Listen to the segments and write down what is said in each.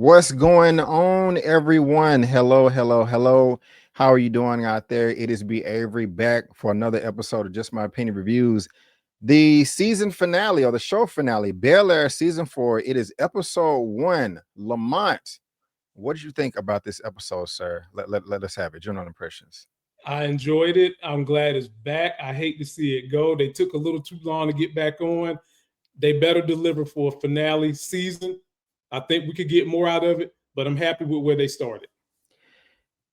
What's going on, everyone? Hello, hello, hello. How are you doing out there? It is B Avery back for another episode of Just My Opinion Reviews. The season finale or the show finale, Bel-Air season 4. It is episode 1. Lamont, what did you think about this episode, sir? Let us have it. General impressions. I enjoyed it. I'm glad it's back. I hate to see it go. They took a little too long to get back on. They better deliver for a finale season. I think we could get more out of it, but I'm happy with where they started.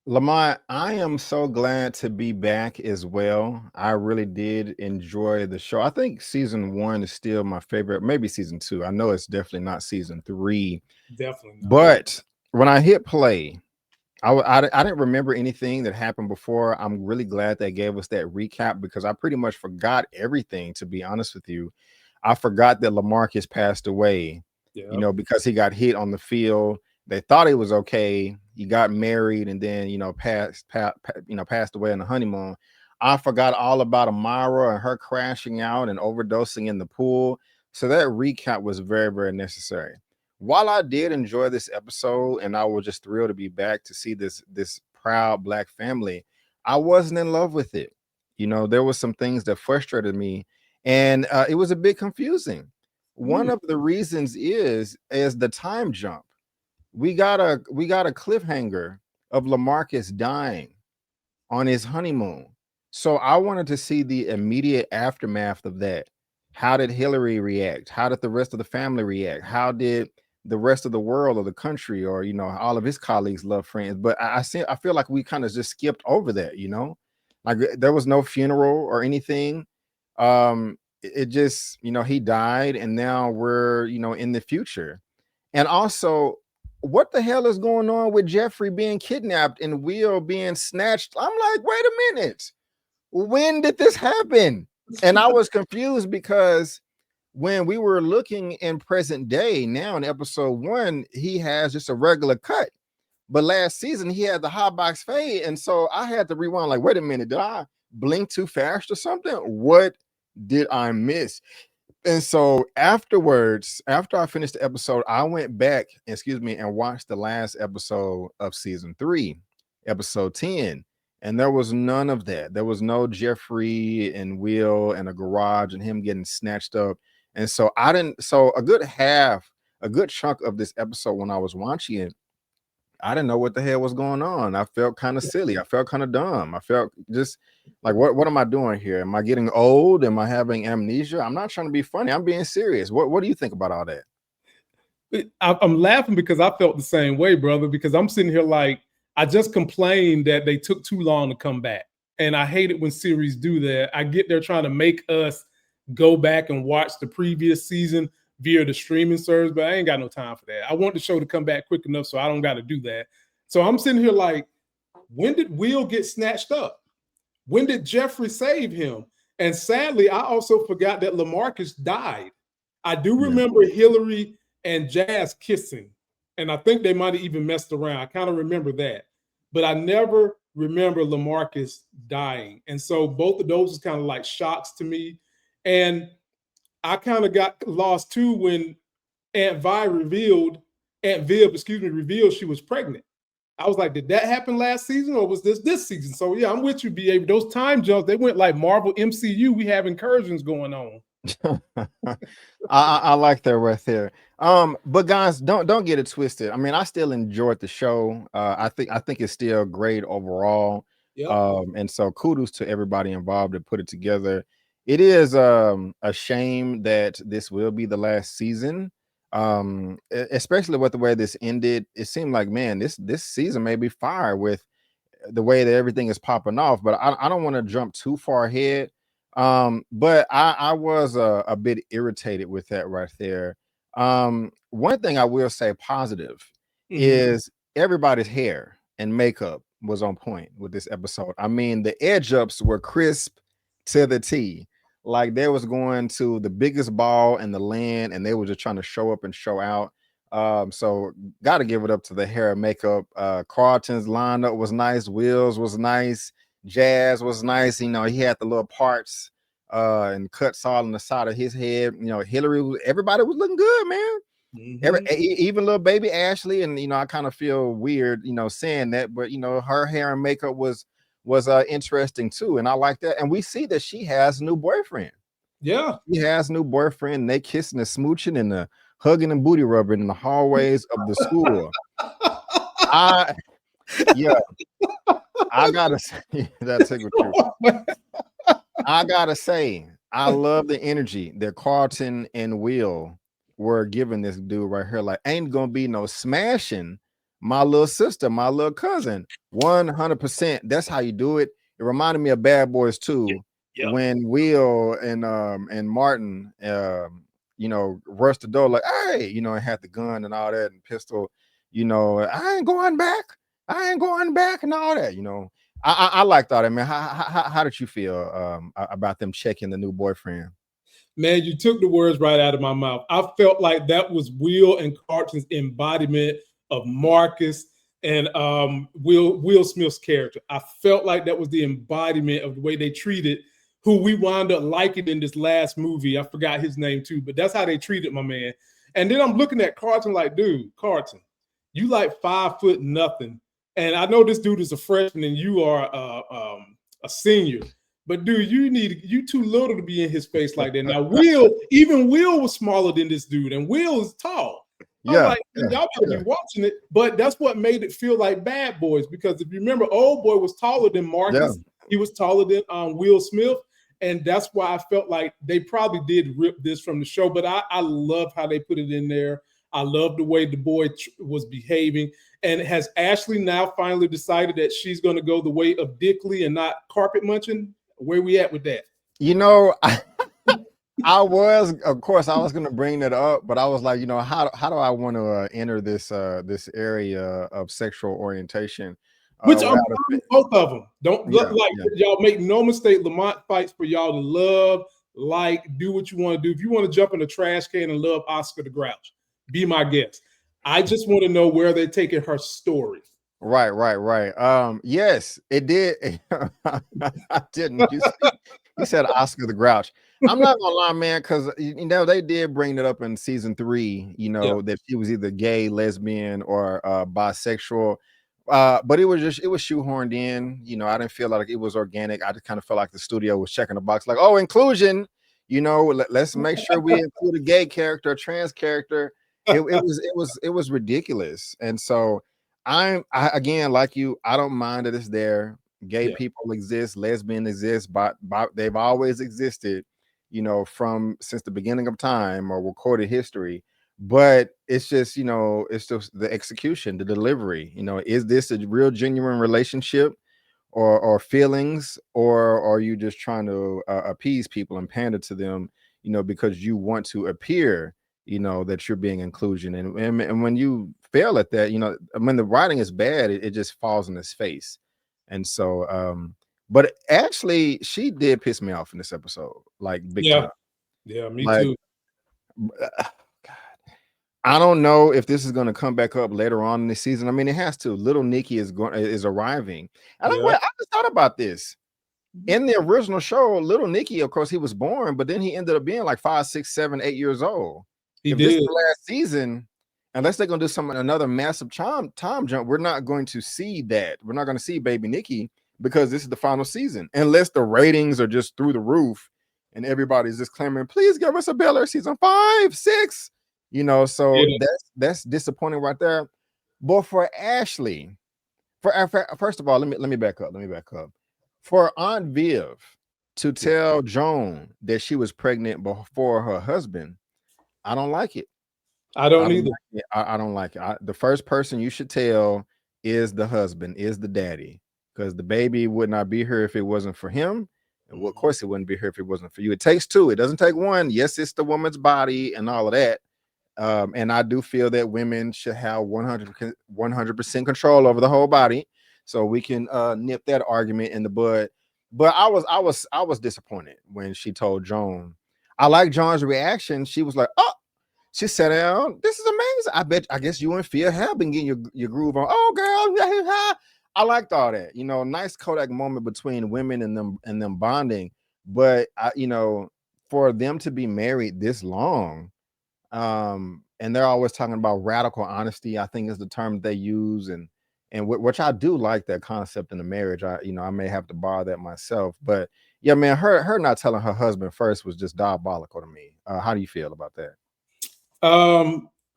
Lamont, I am so glad to be back as well. I really did enjoy the show. I think season 1 is still my favorite, maybe season 2. I know it's definitely not season 3, Definitely not. but when I hit play, I didn't remember anything that happened before. I'm really glad they gave us that recap because I pretty much forgot everything, to be honest with you. I forgot that LaMarcus passed away, Yeah. because he got hit on the field. They thought he was okay. He got married and then, passed away on the honeymoon. I forgot all about Amaya and her crashing out and overdosing in the pool. So that recap was very, very necessary. While I did enjoy this episode and I was just thrilled to be back to see this proud black family, I wasn't in love with it. There was some things that frustrated me, and it was a bit confusing. One of the reasons is the time jump. We got a cliffhanger of LaMarcus dying on his honeymoon. So I wanted to see the immediate aftermath of that. How did Hillary react? How did the rest of the family react? How did the rest of the world or the country or all of his colleagues, love friends? But I feel like we kind of just skipped over that. Like there was no funeral or anything. It just, he died and now we're, in the future. And also, what the hell is going on with Geoffrey being kidnapped and Will being snatched? I'm like, wait a minute. When did this happen? And I was confused because when we were looking in present day, now in episode 1, he has just a regular cut. But last season, he had the hot box fade. And so I had to rewind, like, wait a minute, did I blink too fast or something? What did I miss? And so afterwards, after I finished the episode, I went back, and watched the last episode of season 3, episode 10. And there was none of that. There was no Geoffrey and Will and a garage and him getting snatched up. And so so a good chunk of this episode when I was watching it, I didn't know what the hell was going on. I felt kind of silly. I felt kind of dumb. I felt just like, what am I doing here? Am I getting old? Am I having amnesia? I'm not trying to be funny. I'm being serious. What do you think about all that? I'm laughing because I felt the same way, brother, because I'm sitting here like, I just complained that they took too long to come back. And I hate it when series do that. I get they're trying to make us go back and watch the previous season via the streaming service, but I ain't got no time for that. I want the show to come back quick enough so I don't got to do that. So I'm sitting here like, when did Will get snatched up? When did Geoffrey save him? And sadly, I also forgot that LaMarcus died. I do remember Hillary and Jazz kissing, and I think they might have even messed around. I kind of remember that, but I never remember LaMarcus dying. And so both of those is kind of like shocks to me. And I kind of got lost too when Aunt Viv, revealed she was pregnant. I was like, did that happen last season or was this season? So yeah, I'm with you, BA. Those time jumps, they went like Marvel MCU. We have incursions going on. I like that right there. But guys, don't get it twisted. I mean, I still enjoyed the show. I think it's still great overall. Yep. And so kudos to everybody involved that put it together. It is a shame that this will be the last season. Especially with the way this ended. It seemed like, man, this season may be fire with the way that everything is popping off, but I don't want to jump too far ahead. But I was a bit irritated with that right there. One thing I will say positive is everybody's hair and makeup was on point with this episode. I mean, the edge ups were crisp to the T. Like they was going to the biggest ball in the land and they were just trying to show up and show out. So got to give it up to the hair and makeup. Carlton's lineup was nice. Will's was nice. Jazz was nice. He had the little parts and cuts all on the side of his head. Hillary, everybody was looking good, man. Even little baby Ashley, and I kind of feel weird, saying that, but her hair and makeup was interesting too, and I like that. And we see that she has a new boyfriend. Yeah, He has a new boyfriend. And they kissing and smooching and hugging and booty rubbing in the hallways of the school. I yeah, I gotta say that tickled you. I gotta say, I love the energy that Carlton and Will were giving this dude right here. Like, ain't gonna be no smashing my little sister, my little cousin. 100%. That's how you do it. It reminded me of Bad Boys 2 when Will and Martin rushed the door like, hey, and had the gun and all that and pistol, I ain't going back. I ain't going back and all that, I liked all that, man. How did you feel about them checking the new boyfriend? Man, you took the words right out of my mouth. I felt like that was Will and Carlton's embodiment of Marcus and Will Smith's character. I felt like that was the embodiment of the way they treated who we wound up liking in this last movie. I forgot his name too, but that's how they treated my man. And then I'm looking at Carlton like, dude, Carlton, you like 5 foot nothing. And I know this dude is a freshman and you are a senior. But dude, you too little to be in his face like that. Now, even Will was smaller than this dude, and Will is tall. I'm like, y'all better be watching it. But that's what made it feel like Bad Boys, because if you remember, Old Boy was taller than Marcus. He was taller than Will Smith. And that's why I felt like they probably did rip this from the show. But I love how they put it in there. I love the way the boy was behaving. And has Ashley now finally decided that she's going to go the way of Dickley and not carpet munching? Where we at with that? I was going to bring that up, but I was like, how do I want to enter this area of sexual orientation? Which I'm both of them. Don't look like y'all make no mistake. Lamont fights for y'all to love, do what you want to do. If you want to jump in the trash can and love Oscar the Grouch, be my guest. I just want to know where they're taking her story. Right. Yes, it did. I didn't. You said Oscar the Grouch. I'm not gonna lie, man, because they did bring it up in season 3. That she was either gay, lesbian, or bisexual. But it was shoehorned in. I didn't feel like it was organic. I just kind of felt like the studio was checking the box, like, oh, inclusion. Let's make sure we include a gay character, a trans character. It was ridiculous, and so. I again, like you, I don't mind that it's there. Gay people exist, lesbian exists, but they've always existed, since the beginning of time or recorded history. But it's just, it's just the execution, the delivery. Is this a real genuine relationship or feelings, or are you just trying to appease people and pander to them, because you want to appear that you're being inclusion, and when you fail at that, when the writing is bad, it just falls in his face. And so but actually she did piss me off in this episode, like big time. Me too. God, I don't know if this is going to come back up later on in the season. I mean, it has to. Little Nikki is arriving, and I just thought about this. In the original show, Little Nicky, of course, he was born, but then he ended up being like 5, 6, 7, 8 years old. If this is the last season, unless they're going to do another massive time jump, we're not going to see that. We're not going to see baby Nikki, because this is the final season, unless the ratings are just through the roof and everybody's just clamoring, please give us a Bel-Air season 5, 6. So that's disappointing right there. But for Ashley, first of all, let me back up. For Aunt Viv to tell Joan that she was pregnant before her husband, I don't like it. I don't either. I don't like it. The first person you should tell is the husband, is the daddy, because the baby would not be here if it wasn't for him. And well, of course, it wouldn't be here if it wasn't for you. It takes two. It doesn't take one. Yes, it's the woman's body and all of that. And I do feel that women should have 100% control over the whole body. So we can nip that argument in the bud. But I was disappointed when she told Joan. I like Joan's reaction. She was like, oh, she sat down. This is amazing. I guess you and Fia have been getting your groove on. Oh, girl. I liked all that. Nice Kodak moment between women and them bonding. But for them to be married this long, and they're always talking about radical honesty. I think is the term they use, and which I do like that concept in the marriage. I may have to borrow that myself, but yeah, man, her not telling her husband first was just diabolical to me. How do you feel about that?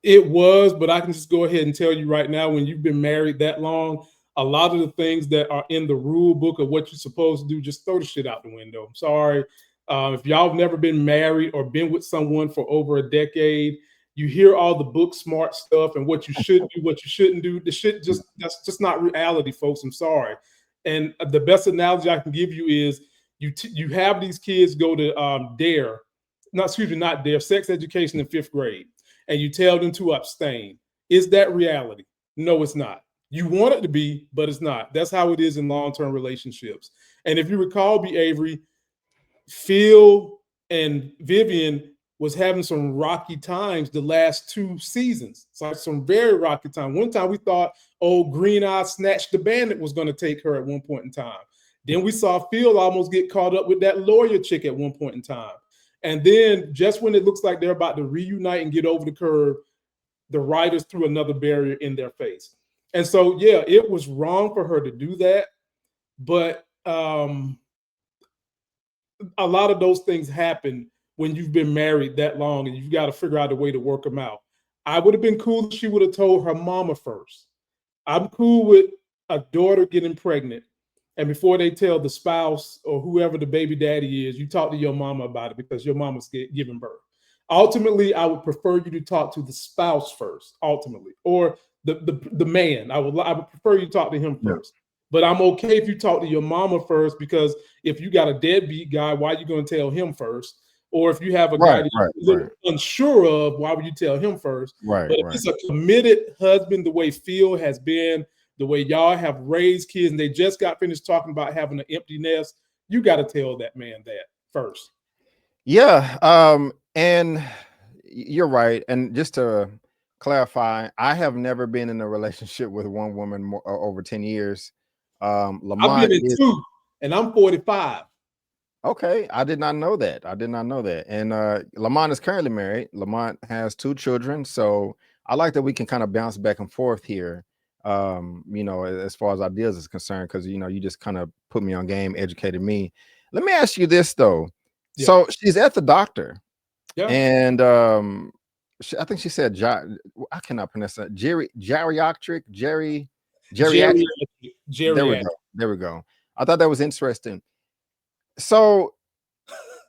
It was, but I can just go ahead and tell you right now, when you've been married that long, a lot of the things that are in the rule book of what you're supposed to do, just throw the shit out the window. I'm sorry. If y'all have never been married or been with someone for over a decade, you hear all the book smart stuff and what you should do, what you shouldn't do. The shit that's just not reality, folks. I'm sorry. And the best analogy I can give you is you have these kids go to DARE, not DARE, sex education in 5th grade, and you tell them to abstain. Is that reality? No, it's not. You want it to be, but it's not. That's how it is in long-term relationships. And if you recall, B. Avery, Phil and Vivian was having some rocky times the last 2 seasons. So some very rocky time. One time we thought, oh, Green Eye Snatch the Bandit was going to take her at one point in time. Then we saw Phil almost get caught up with that lawyer chick at one point in time. And then just when it looks like they're about to reunite and get over the curve, the writers threw another barrier in their face. And so, yeah, it was wrong for her to do that. But a lot of those things happen when you've been married that long and you've got to figure out a way to work them out. I would have been cool if she would have told her mama first. I'm cool with a daughter getting pregnant, and before they tell the spouse or whoever the baby daddy is, you talk to your mama about it because your mama's giving birth. Ultimately, I would prefer you to talk to the spouse first, ultimately, or the man. I would prefer you talk to him first. Yeah. But I'm okay if you talk to your mama first, because if you got a deadbeat guy, why are you going to tell him first? Or if you have a guy that you're unsure of, why would you tell him first? Right. But if it's a committed husband, the way Phil has been, the way y'all have raised kids, and they just got finished talking about having an empty nest, you got to tell that man that first. Yeah. And you're right. And just to clarify, I have never been in a relationship with one woman over 10 years. Lamont, I've been in 2, and I'm 45. Okay, I did not know that. And Lamont is currently married. Lamont has 2 children, so I like that we can kind of bounce back and forth here. As far as ideas is concerned, because you just kind of put me on game, educated me. Let me ask you this though. Yeah. So she's at the doctor, and I think she said I cannot pronounce that. Geriatric. There we go. I thought that was interesting. So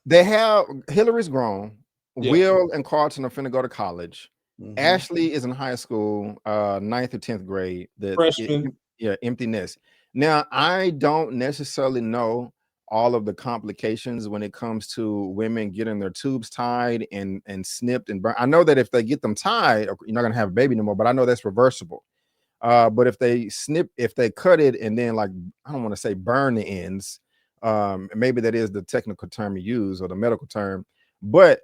they have Hillary's grown. Yeah. Will and Carlton are finna go to college. Mm-hmm. Ashley is in high school, 9th or 10th grade. Freshman. Empty nest. Now, I don't necessarily know all of the complications when it comes to women getting their tubes tied and snipped and burned. I know that if they get them tied, you're not gonna have a baby no more, but I know that's reversible. But if they cut it and then, like, I don't want to say burn the ends. Maybe that is the technical term you use, or the medical term, but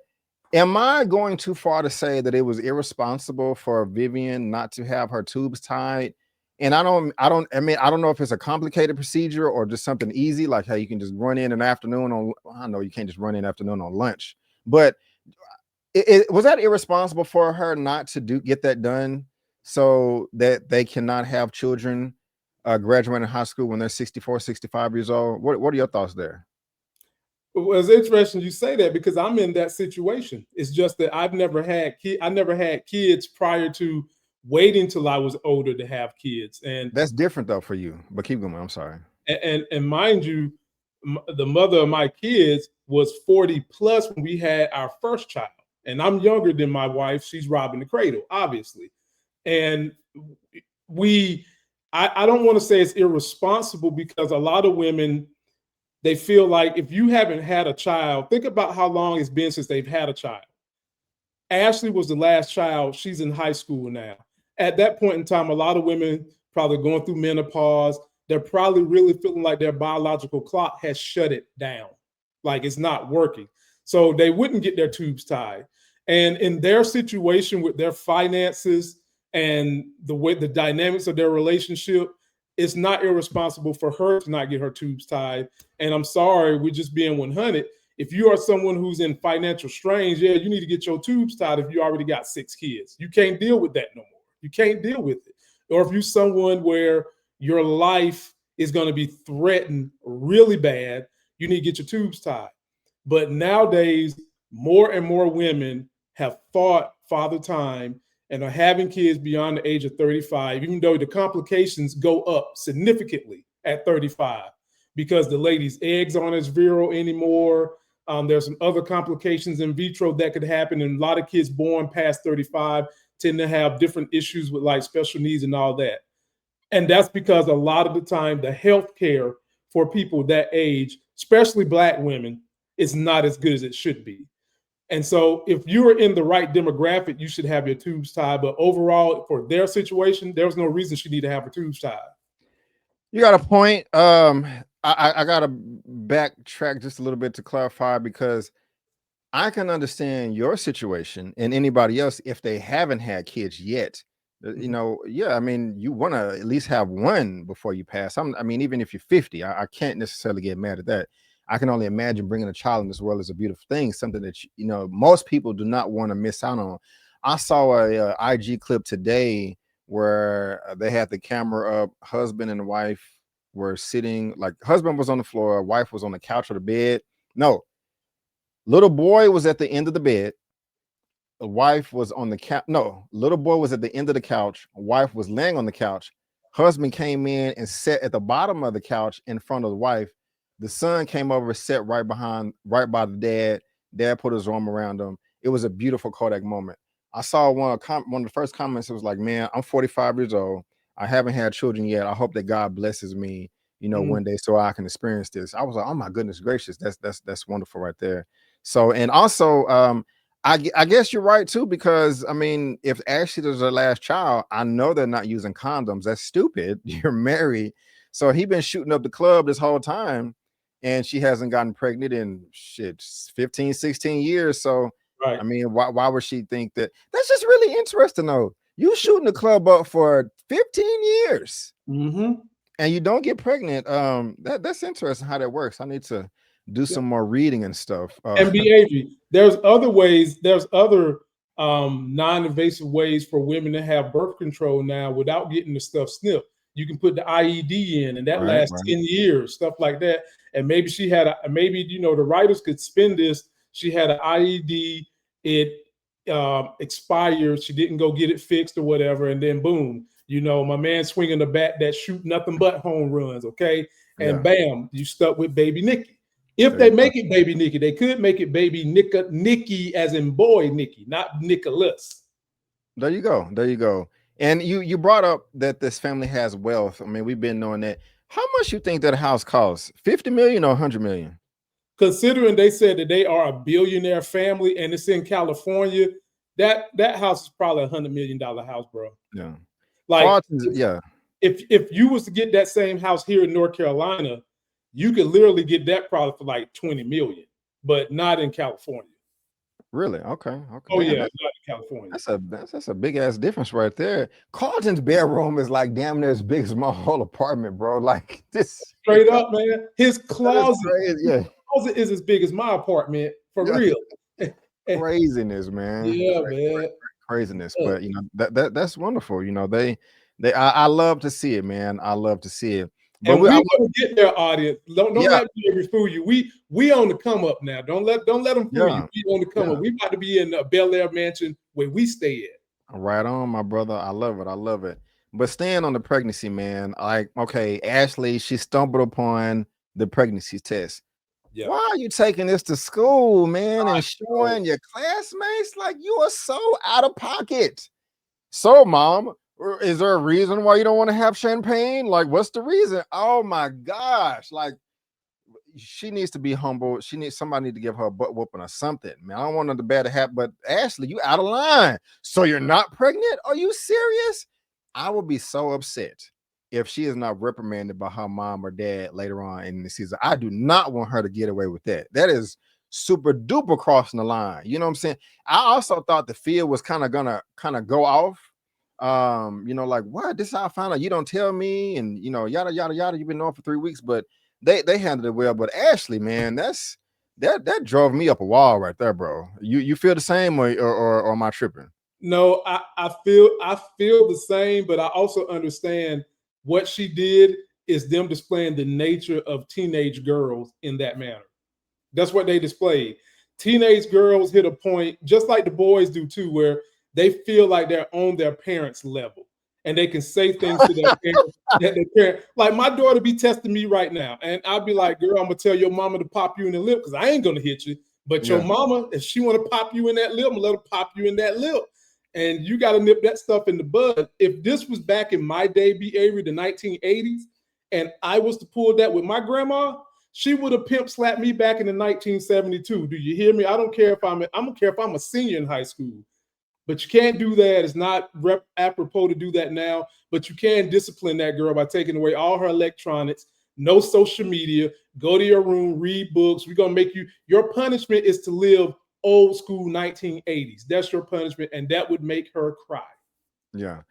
am I going too far to say that it was irresponsible for Vivian not to have her tubes tied? And I don't know if it's a complicated procedure or just something easy, like how you can just run in an afternoon on, I know you can't just run in afternoon on lunch, but was that irresponsible for her not to get that done so that they cannot have children graduating high school when they're 64, 65 years old? What are your thoughts there? Well, it's interesting you say that, because I'm in that situation. It's just that I never had kids prior to waiting till I was older to have kids. And that's different though for you, but keep going. I'm sorry. And mind you, the mother of my kids was 40 plus when we had our first child. And I'm younger than my wife. She's robbing the cradle, obviously. And I don't want to say it's irresponsible, because a lot of women, they feel like if you haven't had a child, think about how long it's been since they've had a child. Ashley was the last child. She's in high school now. At that point in time, a lot of women probably going through menopause. They're probably really feeling like their biological clock has shut it down, like it's not working. So they wouldn't get their tubes tied. And in their situation with their finances and the dynamics of their relationship, it's not irresponsible for her to not get her tubes tied. And I'm sorry, we're just being 100. if you are someone who's in financial strain, yeah, you need to get your tubes tied if you already got 6 kids. You can't deal with that no more. You can't deal with it. Or if you're someone where your life is going to be threatened really bad, you need to get your tubes tied. But nowadays, more and more women have fought father time and are having kids beyond the age of 35, even though the complications go up significantly at 35 because the lady's eggs aren't as virile anymore. There's some other complications in vitro that could happen. And a lot of kids born past 35 tend to have different issues with like special needs and all that. And that's because a lot of the time, the health care for people that age, especially Black women, is not as good as it should be. And so if you're in the right demographic, you should have your tubes tied. But overall, for their situation, there's no reason she need to have her tubes tied. You got a point. I gotta backtrack just a little bit to clarify, because I can understand your situation and anybody else if they haven't had kids yet. You know, yeah, I mean, you want to at least have one before you pass. I mean, even if you're 50, I can't necessarily get mad at that. I can only imagine bringing a child in this world is a beautiful thing, something that, you know, most people do not want to miss out on. I saw a IG clip today where they had the camera up, husband and wife were sitting, like husband was on the floor, wife was on the couch or the bed. No, little boy was at the end of the bed. The wife was on the couch. No, little boy was at the end of the couch. Wife was laying on the couch. Husband came in and sat at the bottom of the couch in front of the wife. The son came over, sat right by the dad. Dad put his arm around him. It was a beautiful Kodak moment. I saw one of the first comments. It was like, man, I'm 45 years old. I haven't had children yet. I hope that God blesses me, you know, one day so I can experience this. I was like, oh my goodness gracious, that's wonderful right there. So, and also, I guess you're right too, because I mean, if Ashley was her last child, I know they're not using condoms. That's stupid. You're married. So he been shooting up the club this whole time, and she hasn't gotten pregnant in 15, 16 years. So Right. I mean, why would she think that? That's just really interesting though. You shooting the club up for 15 years and you don't get pregnant. That's interesting how that works. I need to do some more reading and stuff. And Avery, there's other ways, there's other non-invasive ways for women to have birth control now without getting the stuff snipped. You can put the IED in, and that lasts 10 years, stuff like that. And maybe she had maybe, you know, the writers could spin this. She had an IED, it expired, she didn't go get it fixed or whatever, and then boom, you know, my man swinging the bat that shoot nothing but home runs, okay? And bam, you stuck with baby Nikki. If they make it baby Nikki, they could make it baby Nikki as in boy Nikki, not Nicholas. There you go. There you go. And you brought up that this family has wealth. I mean, we've been knowing that. How much you think that house costs? 50 million or 100 million? Considering they said that they are a billionaire family and it's in California, that house is probably $100 million house, bro. Yeah. Like, yeah. If you was to get that same house here in North Carolina, you could literally get that probably for like 20 million, but not in California. Really? Okay. Oh, man, yeah, not in California. That's a big ass difference right there. Carlton's bedroom is like damn near as big as my whole apartment, bro. Like this. Straight up, man. His closet, closet is as big as my apartment for real. Craziness, man. Man. Craziness. But you know, that's wonderful. You know, I love to see it, man. I love to see it. But and we're gonna get their audience. Don't let me fool you. We on the come up now. Don't let them fool you. We on the come up. We about to be in a Bel-Air mansion where we stay at. Right on, my brother. I love it. I love it. But staying on the pregnancy, man. Like, okay, Ashley, she stumbled upon the pregnancy test. Yeah. Why are you taking this to school, man, and showing your classmates? Like, you are so out of pocket. So, mom, is there a reason why you don't want to have champagne? Like, what's the reason? Oh my gosh! Like, she needs to be humble. Somebody need to give her a butt whooping or something, man. I don't want nothing bad to happen. But Ashley, you out of line. So you're not pregnant? Are you serious? I will be so upset if she is not reprimanded by her mom or dad later on in the season. I do not want her to get away with that. That is super duper crossing the line. You know what I'm saying? I also thought the field was kind of gonna go off. You know, like, what? This is how I found out. You don't tell me, and you know, yada yada yada. You've been on for 3 weeks, but they handled it well. But Ashley, man, that's that drove me up a wall right there, bro. You feel the same way, or am I tripping? No, I feel the same, but I also understand what she did is them displaying the nature of teenage girls in that manner. That's what they displayed. Teenage girls hit a point, just like the boys do too, where they feel like they're on their parents' level and they can say things to their parents that their parent, like my daughter be testing me right now, and I'll be like, "Girl, I'm gonna tell your mama to pop you in the lip because I ain't gonna hit you, but your Yeah. mama, if she want to pop you in that lip, I'm gonna let her pop you in that lip." And you got to nip that stuff in the bud. If this was back in my day, be Avery, the 1980s, and I was to pull that with my grandma, she would have pimp slapped me back in the 1972. Do you hear me? I don't care if I don't care if I'm a senior in high school, but you can't do that. It's not apropos to do that now, but you can discipline that girl by taking away all her electronics, no social media, go to your room, read books. We're going to make you, your punishment is to live old school 1980s. That's your punishment, and that would make her cry. Yeah.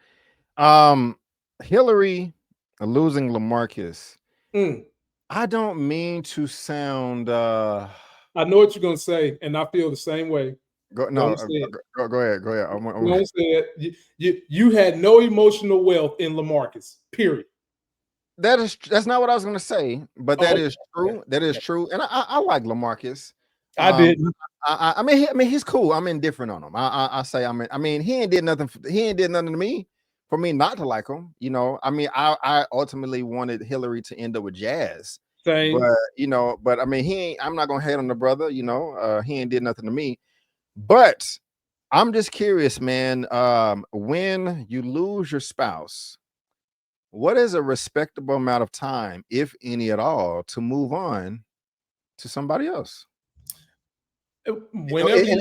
Hillary losing LaMarcus. Mm. I don't mean to sound I know what you're going to say, and I feel the same way. go Don't no say it. go ahead. Don't say it. You had no emotional wealth in LaMarcus, period. That's not what I was gonna say, but that Oh, is true. That is true. And I like LaMarcus. I Um didn't. I mean he's cool. I'm indifferent on him. I say I mean he ain't did nothing to me for me not to like him. You know, I mean I ultimately wanted Hillary to end up with Jazz. Same. But I mean I'm not gonna hate on the brother, he ain't did nothing to me. But I'm just curious, man. When you lose your spouse, what is a respectable amount of time, if any at all, to move on to somebody else? Whenever you,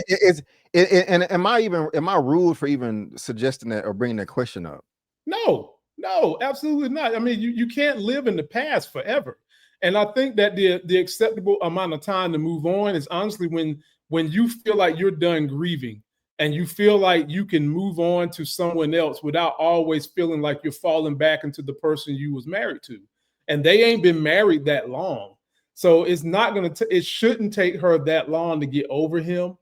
And am I rude for even suggesting that or bringing that question up? no, absolutely not. I mean, you can't live in the past forever. And I think that the acceptable amount of time to move on is honestly when you feel like you're done grieving and you feel like you can move on to someone else without always feeling like you're falling back into the person you was married to. And they ain't been married that long. So it's not gonna it shouldn't take her that long to get over him.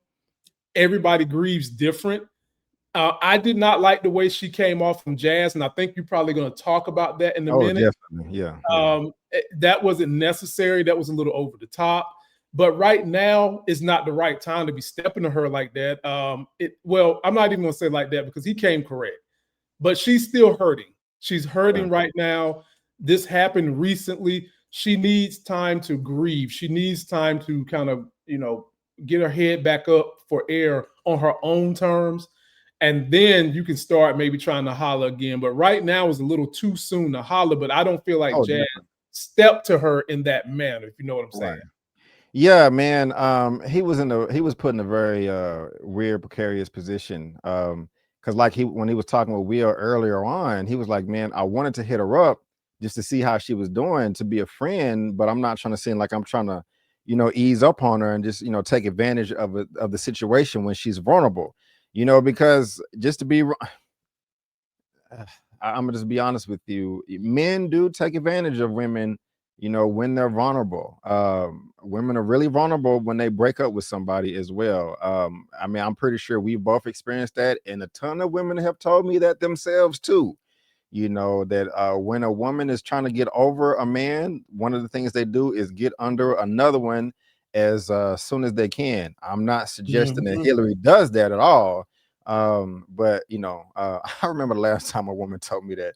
Everybody grieves different. I did not like the way she came off from Jazz, and I think you're probably going to talk about that in a Oh, minute. definitely. Yeah. That wasn't necessary. That was a little over the top. But right now is not the right time to be stepping to her like that. Well, I'm not even going to say like that because he came correct. But she's still hurting. She's hurting right now. This happened recently. She needs time to grieve. She needs time to kind of, get her head back up for air on her own terms. And then you can start maybe trying to holler again. But right now is a little too soon to holler. But I don't feel like Oh, Jazz definitely. stepped to her in that manner, if you know what I'm saying. Right. Yeah, man. He was put in a very weird, precarious position. Because like when he was talking with Will earlier on, he was like, "Man, I wanted to hit her up just to see how she was doing, to be a friend, but I'm not trying to seem like I'm trying to, ease up on her and just take advantage of the situation when she's vulnerable, because just to be." I'm gonna just be honest with you. Men do take advantage of women, when they're vulnerable. Women are really vulnerable when they break up with somebody as well. I mean, I'm pretty sure we both experienced that, and a ton of women have told me that themselves too. That when a woman is trying to get over a man, one of the things they do is get under another one as soon as they can. I'm not suggesting that Hillary does that at all. But I remember the last time a woman told me that.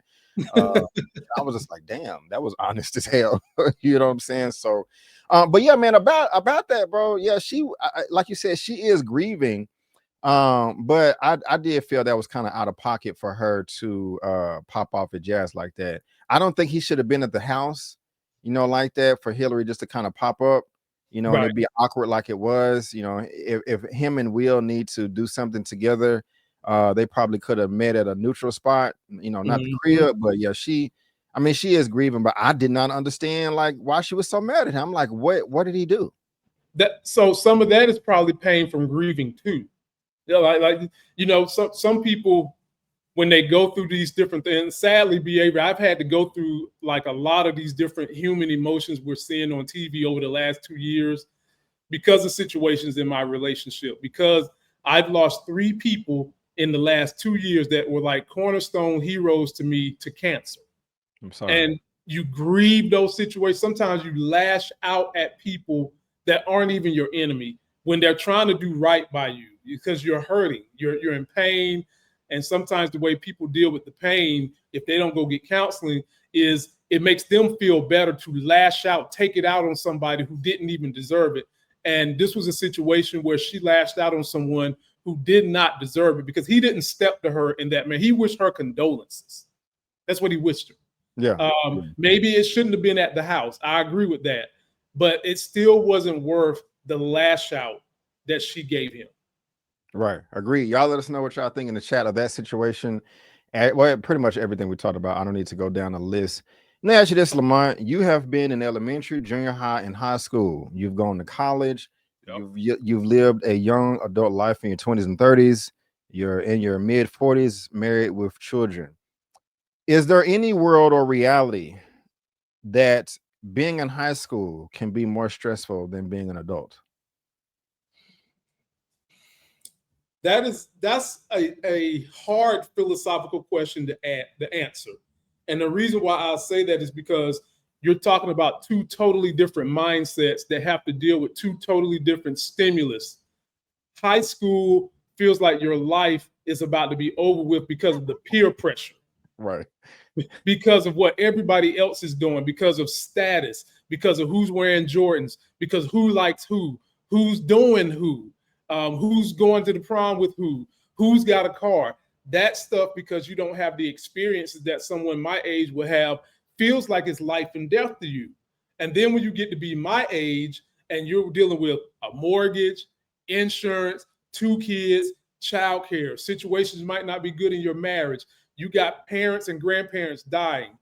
I was just like, damn, that was honest as hell. You know what I'm saying? So, but yeah, man, about that, bro. Yeah, like you said, she is grieving. But I did feel that was kind of out of pocket for her to pop off at Jazz like that. I don't think he should have been at the house, like that, for Hillary just to kind of pop up, and Right. it'd be awkward like it was. If him and Will need to do something together, they probably could have met at a neutral spot, not the crib. But yeah, she is grieving, but I did not understand like why she was so mad at him. I'm like, what did he do? So some of that is probably pain from grieving too. Yeah, some people when they go through these different things, sadly, behavior, I've had to go through like a lot of these different human emotions we're seeing on TV over the last 2 years. because of situations in my relationship, because I've lost 3 people in the last 2 years that were like cornerstone heroes to me to cancer. I'm sorry. And you grieve those situations. Sometimes you lash out at people that aren't even your enemy when they're trying to do right by you because you're hurting, you're in pain. And sometimes the way people deal with the pain, if they don't go get counseling, is it makes them feel better to lash out, take it out on somebody who didn't even deserve it. And this was a situation where she lashed out on someone who did not deserve it because he didn't step to her in that man. He wished her condolences. That's what he wished her. Yeah. Maybe it shouldn't have been at the house. I agree with that. But it still wasn't worth the lash out that she gave him. Right. Agree. Y'all let us know what y'all think in the chat of that situation. Well, pretty much everything we talked about. I don't need to go down the list. Let me ask you this, Lamont. You have been in elementary, junior high, and high school. You've gone to college. Yep. You've lived a young adult life in your 20s and 30s. You're in your mid 40s, married with children. Is there any world or reality that being in high school can be more stressful than being an adult? That's a hard philosophical question to answer. And the reason why I say that is because you're talking about 2 totally different mindsets that have to deal with 2 totally different stimulus. High school feels like your life is about to be over with because of the peer pressure. Right. Because of what everybody else is doing, because of status, because of who's wearing Jordans, because who likes who's doing who's going to the prom with who's got a car. That stuff, because you don't have the experiences that someone my age will have, feels like it's life and death to you. And then when you get to be my age and you're dealing with a mortgage, insurance, 2 kids, childcare, situations might not be good in your marriage. You got parents and grandparents dying.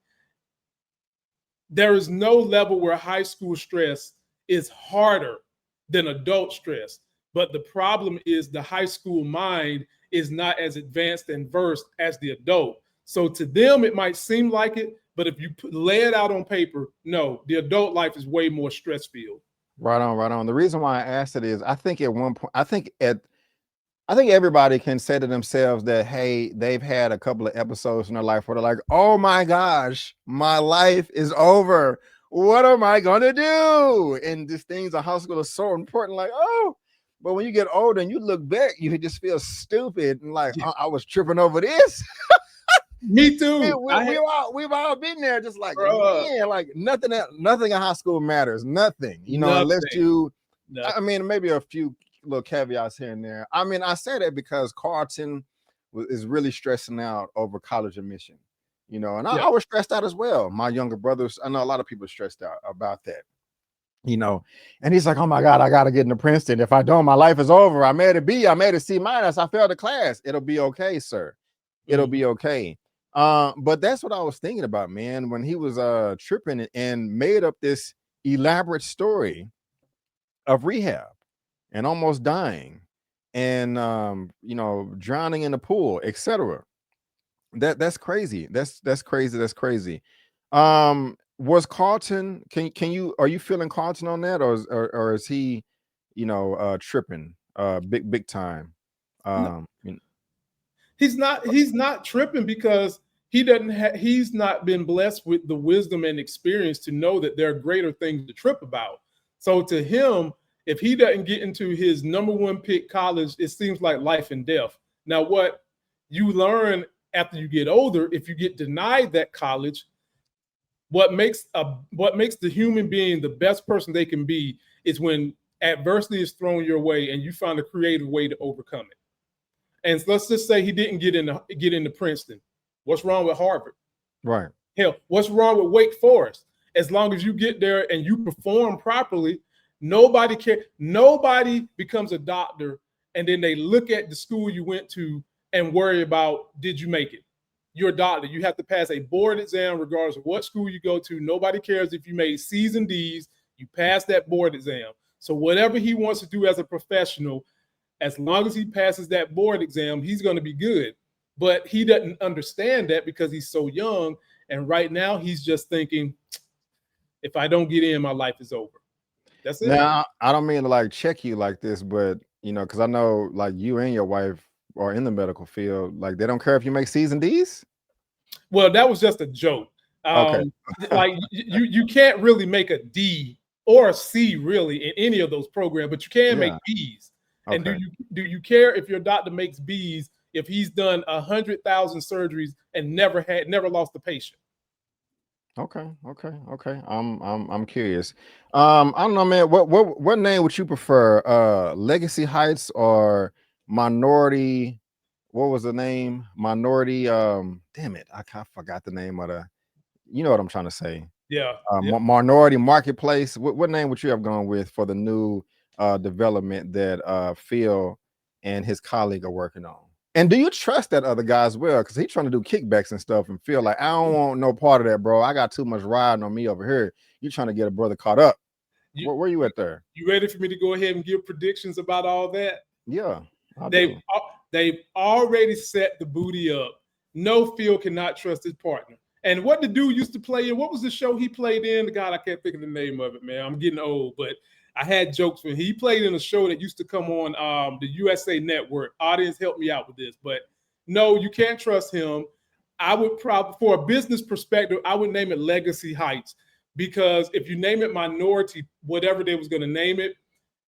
There is no level where high school stress is harder than adult stress. But the problem is the high school mind is not as advanced and versed as the adult. So to them, it might seem like it, but if you lay it out on paper, no, the adult life is way more stress filled. Right on, right on. The reason why I asked it is I think at one point, I think everybody can say to themselves that, hey, they've had a couple of episodes in their life where they're like, oh my gosh, my life is over. What am I going to do? And these things in high school are so important. Like, oh, but when you get older and you look back, you just feel stupid. And like, I was tripping over this. Me too. We've all been there. Just like, man, like nothing in high school matters. Nothing, unless you, I mean, maybe a few little caveats here and there. I mean, I say that because Carlton is really stressing out over college admission, and I was stressed out as well. My younger brothers, I know a lot of people are stressed out about that, and he's like, oh my God, I got to get into Princeton. If I don't, my life is over. I made a B, I made a C minus, I failed the class. It'll be okay, sir. It'll be okay. But that's what I was thinking about, man, when he was tripping and made up this elaborate story of rehab and almost dying and drowning in the pool, etc. That's crazy. That's crazy. Was Carlton, are you feeling Carlton on that, or is he tripping big time? He's not tripping because he's not been blessed with the wisdom and experience to know that there are greater things to trip about. So to him, if he doesn't get into his number 1 pick college, it seems like life and death. Now, what you learn after you get older, if you get denied that college, what makes the human being the best person they can be is when adversity is thrown your way and you find a creative way to overcome it. And let's just say he didn't get into Princeton. What's wrong with Harvard? Right. Hell, what's wrong with Wake Forest? As long as you get there and you perform properly, nobody cares. Nobody becomes a doctor and then they look at the school you went to and worry about, did you make it? You're a doctor. You have to pass a board exam regardless of what school you go to. Nobody cares if you made C's and D's. You pass that board exam. So whatever he wants to do as a professional, as long as he passes that board exam, he's going to be good. But he doesn't understand that because he's so young. And right now he's just thinking, if I don't get in, my life is over. That's it. Now, I don't mean to like check you like this, but because I know like you and your wife are in the medical field, like they don't care if you make C's and D's. Well, that was just a joke. Okay. Like you can't really make a D or a C really in any of those programs, but you can make Yeah. B's. And Okay. do you care if your doctor makes B's if he's done 100,000 surgeries and never lost a patient? Okay. I'm curious. I don't know, man. What name would you prefer? Legacy Heights or Minority? What was the name? Minority. Damn it, I forgot the name of the. You know what I'm trying to say. Yeah. Minority Marketplace. What name would you have gone with for the new development that Phil and his colleague are working on? And do you trust that other guy as well? Because he's trying to do kickbacks and stuff and feel like I don't want no part of that, bro. I got too much riding on me over here. You trying to get a brother caught up. Where you at there? You ready for me to go ahead and give predictions about all that? Yeah, they've already set the booty up. No, Phil cannot trust his partner. And what the dude used to play in, what was the show he played in? God, I can't think of the name of it, man. I'm getting old, but I had jokes when he played in a show that used to come on the USA Network. Audience, help me out with this. But no, you can't trust him. I would probably, for a business perspective, I would name it Legacy Heights, because if you name it Minority, whatever they was going to name it,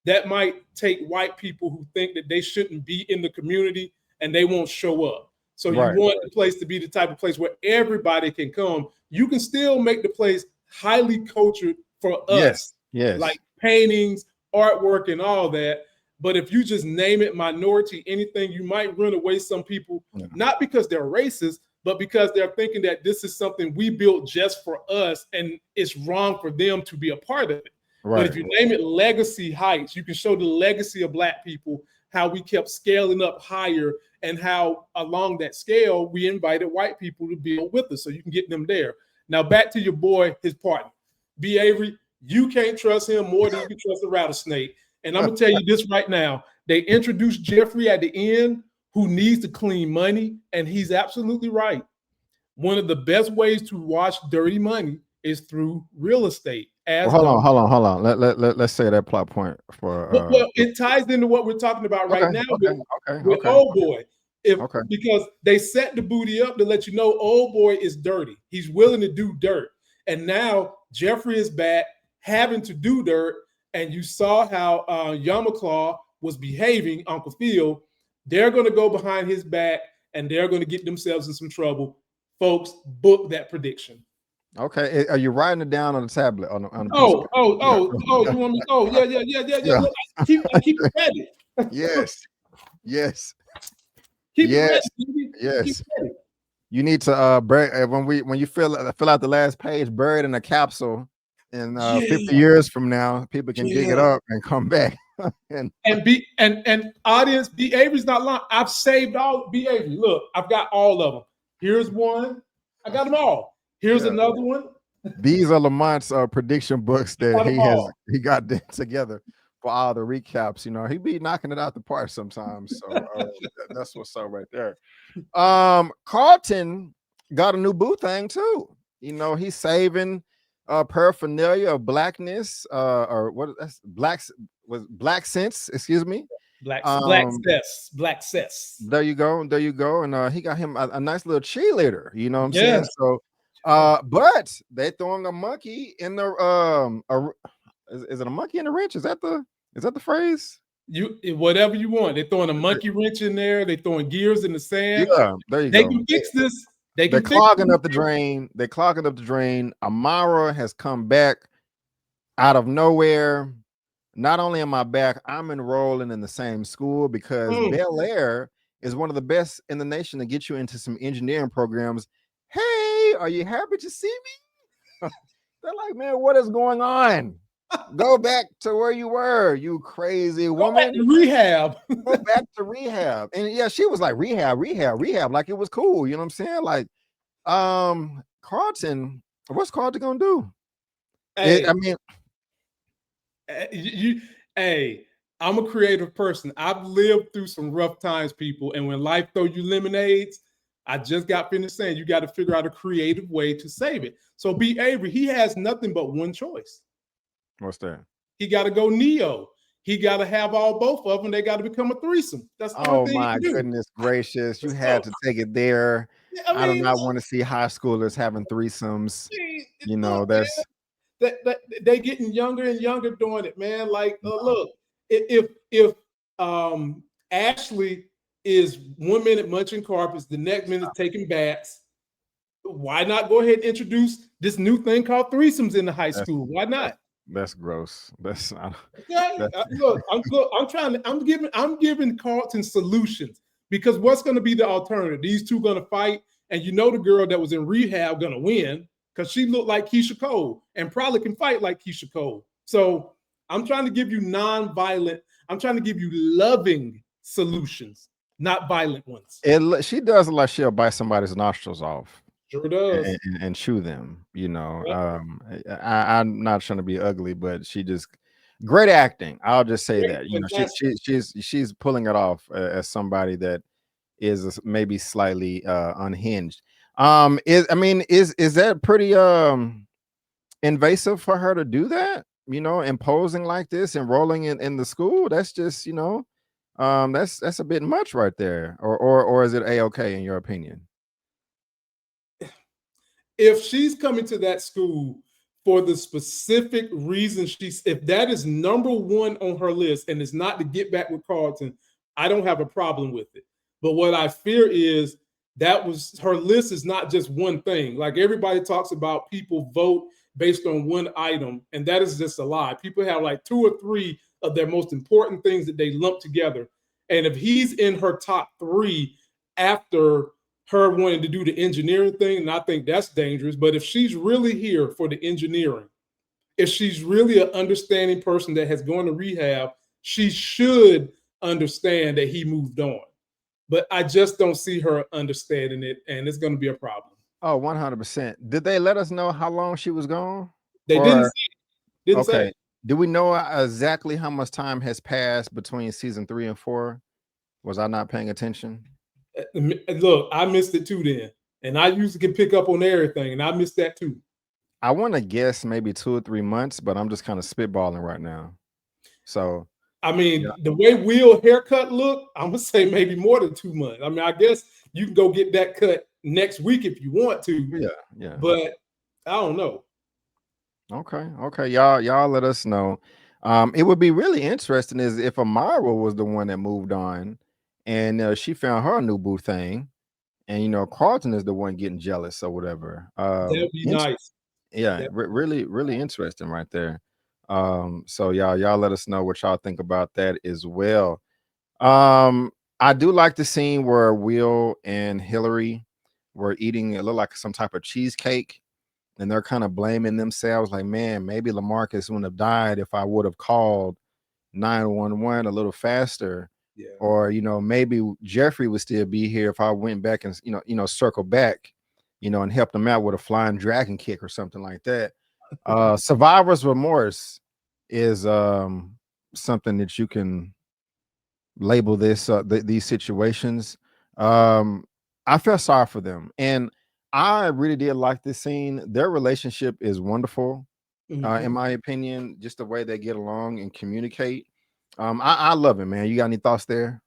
that might take white people who think that they shouldn't be in the community and they won't show up. So you want the place to be the type of place where everybody can come. You can still make the place highly cultured for us. Yes. Like paintings, artwork, and all that. But if you just name it Minority anything, you might run away some people, not because they're racist, but because they're thinking that this is something we built just for us and it's wrong for them to be a part of it. But if you name it Legacy Heights, you can show the legacy of Black people, how we kept scaling up higher, and how along that scale, we invited white people to build with us so you can get them there. Now, back to your boy, his partner. B. Avery, you can't trust him more than you can trust a rattlesnake. And I'm going to tell you this right now. They introduced Geoffrey at the end, who needs to clean money, and he's absolutely right. One of the best ways to wash dirty money is through real estate. Hold on. Let's say that plot point for. Well, it ties into what we're talking about right now with Old Boy. Because they set the booty up to let you know Old Boy is dirty. He's willing to do dirt. And now Geoffrey is back having to do dirt. And you saw how Yamaclaw was behaving, Uncle Phil. They're going to go behind his back and they're going to get themselves in some trouble. Folks, book that prediction. Okay, are you writing it down on the tablet? On the you want me? Oh, yeah. Look, I keep it ready. Yes. Keep it ready. Yes. Keep it ready. You need to when you fill out the last page, bury it in a capsule. And 50 years from now, people can dig it up and come back. and audience, B. Avery's not lying. I've saved all B. Avery. Look, I've got all of them. Here's one. I got them all. Here's another one. These are Lamont's prediction books that he got together for all the recaps. You know, he be knocking it out the park sometimes. So that's what's up right there. Carlton got a new boo thing too. You know, he's saving paraphernalia of blackness, or what that's black sense, excuse me. Black cess. There you go. And he got him a nice little cheerleader, you know what I'm saying? So but they throwing a monkey in the is it a monkey in the wrench? Is that the phrase? You whatever you want. They're throwing a monkey wrench in there, they're throwing gears in the sand. Yeah, there you go. They can fix this. They're clogging up the drain. They're clogging up the drain. Amara has come back out of nowhere. Not only am I back, I'm enrolling in the same school because Bel-Air is one of the best in the nation to get you into some engineering programs. Hey, are you happy to see me? They're like, man, what is going on? Go back to where you were, you crazy woman. Go back to rehab. Go back to rehab. And yeah, she was like, rehab, like it was cool. You know what I'm saying? Like, Carlton, what's Carlton gonna do? Hey, I'm a creative person. I've lived through some rough times, people. And when life throw you lemonades, I just got finished saying you got to figure out a creative way to save it. So B. Avery, he has nothing but one choice. What's that? he got to go neo. He got to have both of them. They got to become a threesome. That's the only Oh thing he my can do. goodness gracious! You So, had to take it there. yeah, I I do mean, not want to see high schoolers having threesomes. You know, look, man, that's that they getting younger and younger doing it, man. Like, look, if Ashley is 1 minute munching carpets, the next minute taking baths, why not go ahead and introduce this new thing called threesomes in the high that's school? Why that's, not? that's gross. That's not, Okay, that's look, I'm giving Carlton solutions because what's going to be the alternative? These two going to fight, and you know the girl that was in rehab going to win because she looked like Keisha Cole and probably can fight like Keisha Cole. So I'm trying to give you non-violent. I'm trying to give you loving solutions, not violent ones. she does look like she'll bite somebody's nostrils off. Sure does. And chew them, you know. Yep. I'm not trying to be ugly, but she just great acting. I'll just say Great, that, you know, fantastic. she's pulling it off as somebody that is maybe slightly unhinged. Is that pretty invasive for her to do that? You know, imposing like this, enrolling in the school. That's just, you know, that's a bit much right there. Or is it a-okay in your opinion? If she's coming to that school for the specific reason if that is number one on her list and it's not to get back with Carlton, I don't have a problem with it. But what I fear is that was her list is not just one thing. Like everybody talks about people vote based on one item, and that is just a lie. People have like 2 or 3 of their most important things that they lump together. And if he's in her top 3 after her wanting to do the engineering thing, and I think that's dangerous. But if she's really here for the engineering, if she's really an understanding person that has gone to rehab, she should understand that he moved on. But I just don't see her understanding it, and it's going to be a problem. Oh, 100%. Did they let us know how long she was gone? They didn't Or say. Didn't say. okay, do we know exactly how much time has passed between season 3 and 4? Was I not paying attention? Look, I missed it too then, and I usually can pick up on everything, and I missed that too. I want to guess maybe 2 or 3 months, but I'm just kind of spitballing right now. So, I yeah, mean, the way Will haircut look, I'm gonna say maybe more than 2 months. I mean, I guess you can go get that cut next week if you want to, yeah, yeah. but I don't know. Okay, okay. Y'all let us know. It would be really interesting is if Amara was the one that moved on and she found her new boo thing, and you know Carlton is the one getting jealous or whatever. That'd be nice. Yeah, That, really, really interesting right there. So y'all let us know what y'all think about that as well. I do like the scene where Will and Hillary were eating, it looked like some type of cheesecake, and they're kind of blaming themselves, like, man, maybe Lamarcus wouldn't have died if I would have called 911 a little faster. yeah. Or, you know, maybe Geoffrey would still be here if I went back and circle back, and helped him out with a flying dragon kick or something like that. Survivor's remorse is something that you can label these situations. I felt sorry for them, and I really did like this scene. Their relationship is wonderful, in Mhm. my opinion. Just the way they get along and communicate. I love it, man. You got any thoughts there?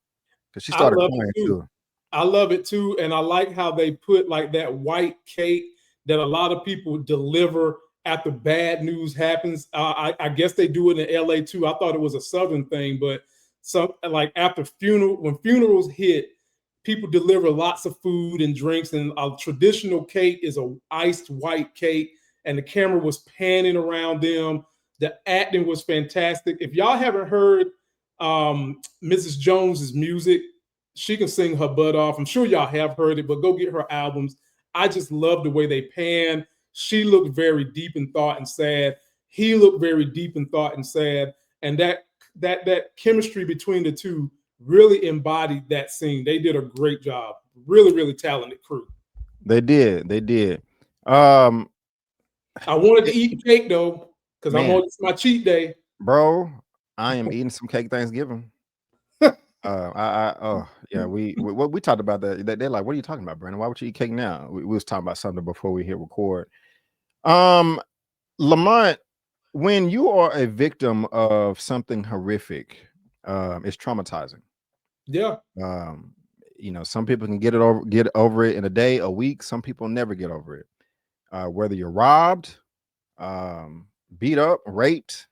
Because she I started love it crying too. too. I love it too, and I like how they put like that white cake that a lot of people deliver after bad news happens. I guess they do it in LA too. I thought it was a Southern thing, but some like after when funerals hit, people deliver lots of food and drinks, and a traditional cake is a iced white cake, and the camera was panning around them. The acting was fantastic. If y'all haven't heard Mrs. Jones's music, she can sing her butt off. I'm sure y'all have heard it, but go get her albums. I just love the way they pan. She looked very deep in thought and sad. He looked very deep in thought and sad. And that chemistry between the two really embodied that scene. They did a great job. Really, really talented crew. They did. They did. Um, I wanted to eat cake though, because I'm man, on it's my cheat day. bro, I am eating some cake Thanksgiving. Oh yeah, we talked about that. They're like, what are you talking about, Brandon? Why would you eat cake now? We was talking about something before we hit record. Um, Lamont, when you are a victim of something horrific, it's traumatizing. Yeah. Um, some people can get over it in a day, a week. Some people never get over it. Whether you're robbed, beat up, raped,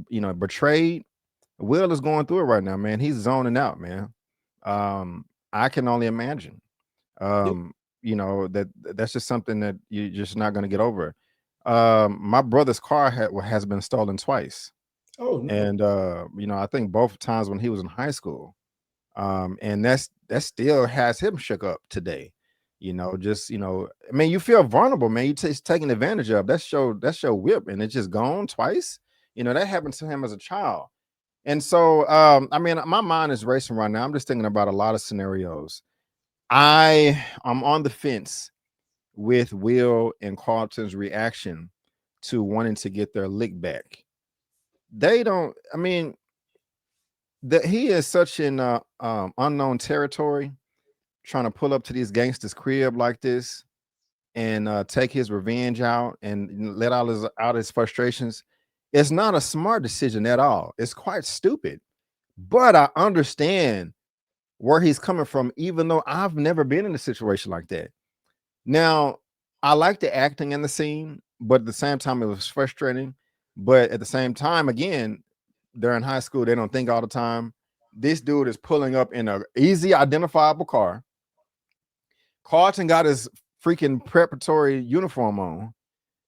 betrayed. Will is going through it right now, man. He's zoning out, man. I can only imagine. Yeah. That's just something that you're just not going to get over. My brother's car has been stolen twice, Oh no. and I think both times when he was in high school. And that still has him shook up today. I mean, you feel vulnerable, man. It's taken advantage of. That's your whip, and it's just gone twice. That happened to him as a child. And so, I mean, my mind is racing right now. I'm just thinking about a lot of scenarios. I'm on the fence with Will and Carlton's reaction to wanting to get their lick back. They don't. I mean, that he is such in unknown territory, trying to pull up to these gangsters' crib like this and take his revenge out and let out his frustrations. It's not a smart decision at all. It's quite stupid. But I understand where he's coming from, even though I've never been in a situation like that. Now, I like the acting in the scene, but at the same time, it was frustrating. But at the same time, again, they're in high school, they don't think all the time. This dude is pulling up in a easy identifiable car. Carlton got his freaking preparatory uniform on.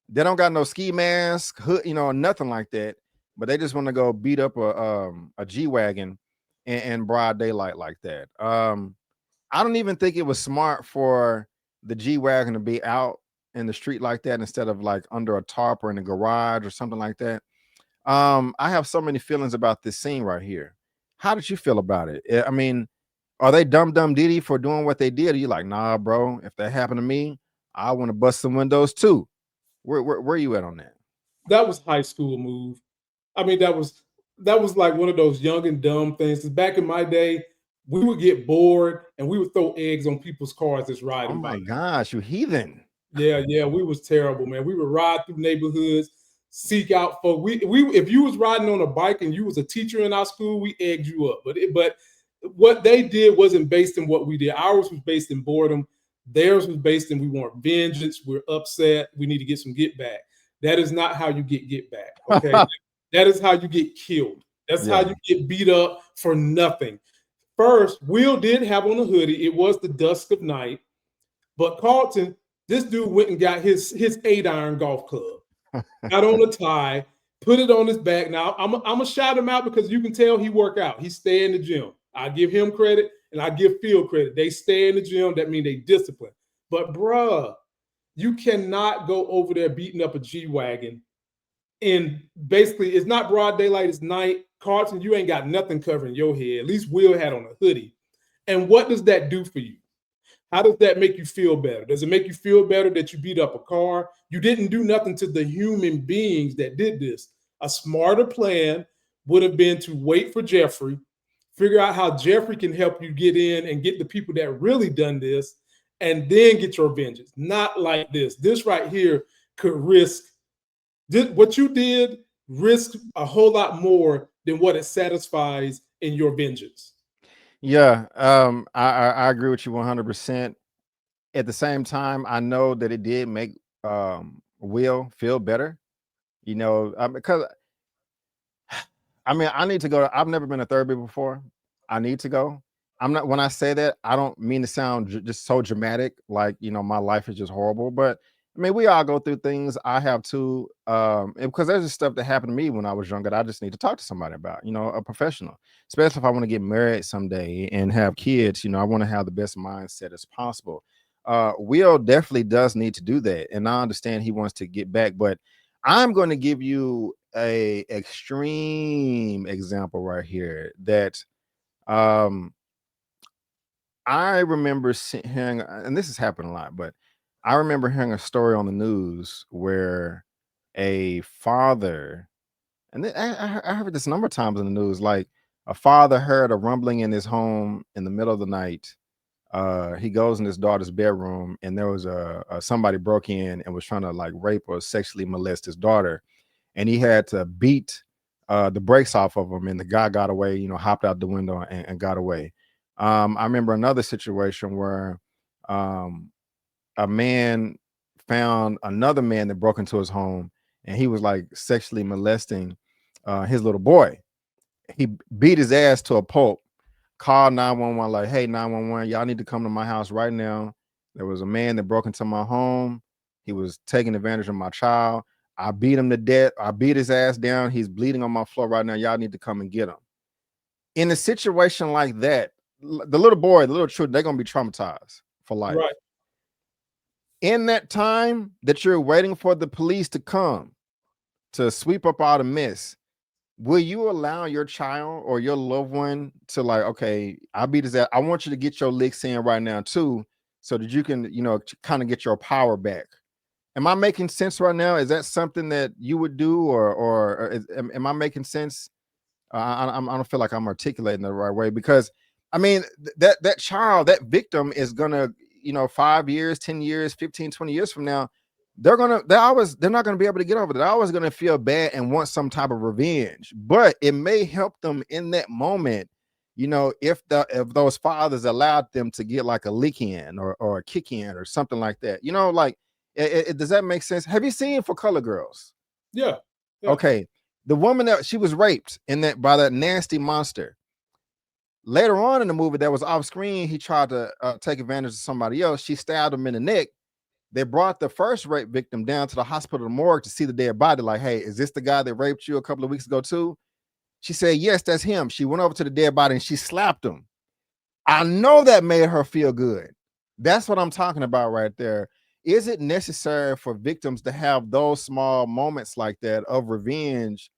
They don't got no ski mask, hood, nothing like that. But they just want to go beat up a G wagon in broad daylight like that. I don't even think it was smart for the G wagon to be out in the street like that instead of like under a tarp or in a garage or something like that. I have so many feelings about this scene right here. How did you feel about it? I mean, are they dumb diddy for doing what they did? Are you like, nah, bro? If that happened to me, I want to bust some windows too. Where you at on that? That was high school move. I mean, that was like one of those young and dumb things. 'Cause back in my day, we would get bored and we would throw eggs on people's cars that's Oh riding by. my gosh, you heathen! Yeah, yeah, we was terrible, man. We would ride through neighborhoods, seek out folk. We if you was riding on a bike and you was a teacher in our school, we egged you up. But what they did wasn't based in what we did. Ours was based in boredom. Theirs was based in we want vengeance. We're upset. We need to get some get back. That is not how you get back. Okay, that is how you get killed. That's how Yeah, you get beat up for nothing. First, Will did have on a hoodie. It was the dusk of night. But Carlton, this dude went and got his 8-iron golf club, got on a tie, put it on his back. Now I'm gonna shout him out because you can tell he work out. He stay in the gym. I give him credit and I give Phil credit. They stay in the gym. That means they discipline. But bruh, you cannot go over there beating up a G wagon. And basically, it's not broad daylight. It's night. Carlton, you ain't got nothing covering your head. At least Will had on a hoodie. And what does that do for you? How does that make you feel better? Does it make you feel better that you beat up a car? You didn't do nothing to the human beings that did this. A smarter plan would have been to wait for Geoffrey, figure out how Geoffrey can help you get in and get the people that really done this, and then get your vengeance. Not like this. This right here could risk what you did, risk a whole lot more than what it satisfies in your vengeance. yeah. I agree with you 100%. At the same time, I know that it did make Will feel better. Because I mean, I need to go. I've never been to therapy before. I need to go. I'm not. When I say that, I don't mean to sound just so dramatic, like my life is just horrible. But I mean, we all go through things. I have too, because there's just stuff that happened to me when I was younger that I just need to talk to somebody about. A professional, especially if I want to get married someday and have kids. I want to have the best mindset as possible. Will definitely does need to do that, and I understand he wants to get back, but I'm going to give you a extreme example right here that um I remember hearing, and this has happened a lot, but I remember hearing a story on the news where a father, and I heard this a number of times in the news, like a father heard a rumbling in his home in the middle of the night. He goes in his daughter's bedroom, and there was a somebody broke in and was trying to like rape or sexually molest his daughter. and he had to beat the brakes off of him, and the guy got away. Hopped out the window and got away. I remember another situation where um, a man found another man that broke into his home, and he was like sexually molesting his little boy. He beat his ass to a pulp, called 911, like, hey, 911, y'all need to come to my house right now. There was a man that broke into my home. He was taking advantage of my child. I beat him to death. I beat his ass down. He's bleeding on my floor right now. Y'all need to come and get him. In a situation like that, the little boy, the little children, they're going to be traumatized for life. Right. In that time that you're waiting for the police to come to sweep up all the mess, will you allow your child or your loved one to, like, okay, I beat his ass, I want you to get your licks in right now too, so that you can, kind of get your power back? Am I making sense right now? Is that something that you would do, or am I making sense? I don't feel like I'm articulating the right way, because I mean that child, that victim is gonna, 5 years, 10 years, 15, 20 years from now, they're not gonna be able to get over that. They're always gonna feel bad and want some type of revenge. But it may help them in that moment, if those fathers allowed them to get like a lick in or a kick in or something like that. Like, does that make sense? Have you seen For Color Girls? Yeah. Okay. The woman that she was raped by that nasty monster. Later on in the movie that was off screen, he tried to take advantage of somebody else. She stabbed him in the neck. They brought the first rape victim down to the hospital, the morgue, to see the dead body. Like, hey, is this the guy that raped you a couple of weeks ago too? She said, yes, that's him. She went over to the dead body and she slapped him. I know that made her feel good. That's what I'm talking about right there. Is it necessary for victims to have those small moments like that of revenge,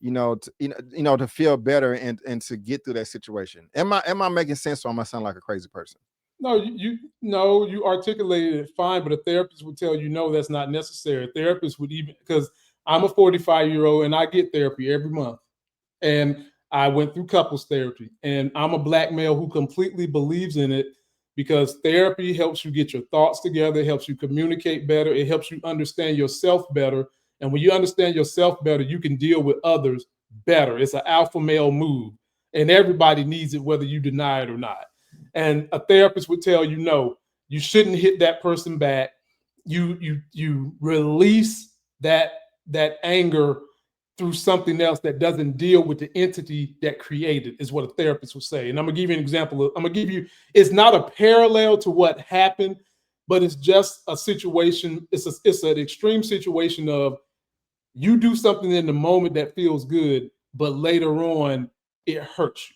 to feel better and to get through that situation? Am I making sense, or am I sound like a crazy person? No, you articulated it fine, but a therapist would tell you no, that's not necessary. A therapist would, even because I'm a 45-year-old and I get therapy every month, and I went through couples therapy, and I'm a black male who completely believes in it, because therapy helps you get your thoughts together, it helps you communicate better, it helps you understand yourself better, and when you understand yourself better, you can deal with others better. It's an alpha male move, and everybody needs it, whether you deny it or not. And a therapist would tell you no, you shouldn't hit that person back. You release that anger through something else that doesn't deal with the entity that created, is what a therapist would say. And I'm gonna give you an example. It's not a parallel to what happened, but it's just a situation. It's an extreme situation of, you do something in the moment that feels good, but later on it hurts you.